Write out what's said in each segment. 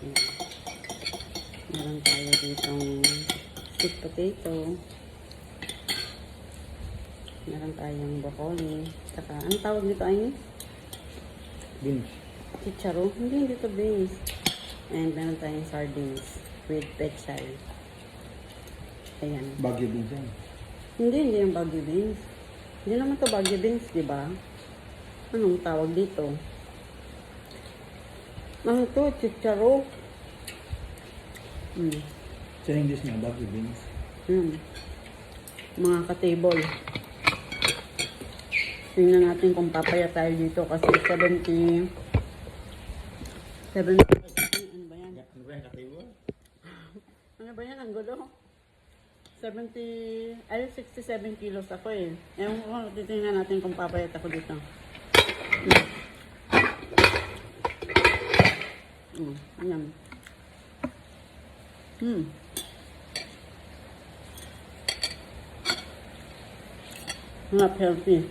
Ayan. Meron tayo ditong sweet potato. Meron tayong broccoli. Saka, anong tawag dito ay? Beans. Chicharo? Hindi dito beans. And meron tayong sardines with pechay. Ayan. Baguio beans yan. Hindi yung Baguio beans. Hindi naman to Baguio beans, di ba? Anong tawag dito? Ano to? Chicharo. Sa English nga, Baguio beans. Mga ka-table. Tingnan natin kung papaya tayo dito kasi 70. Ano ba yan? Ano ba yung katibol? Ano ba yan? Ang gulo. 67 kilos ako eh. Ewan ko, titingnan natin kung papayat ako dito. Ayan. Not healthy.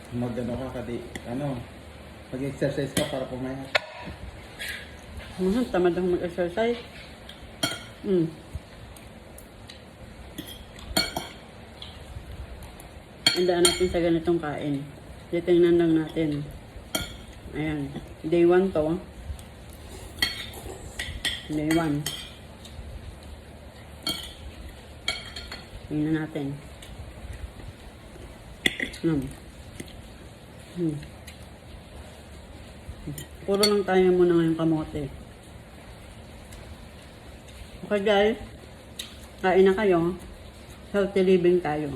Mag-ano ka pag-exercise ka para pumayat. Tamad akong mag-exercise. Andaan natin sa ganitong kain. Titingnan lang natin. Ayan. Day 1 to. Day 1. Tingnan natin. Puro lang tayo muna ngayong kamote. Okay guys. Kain na kayo. Healthy living tayo.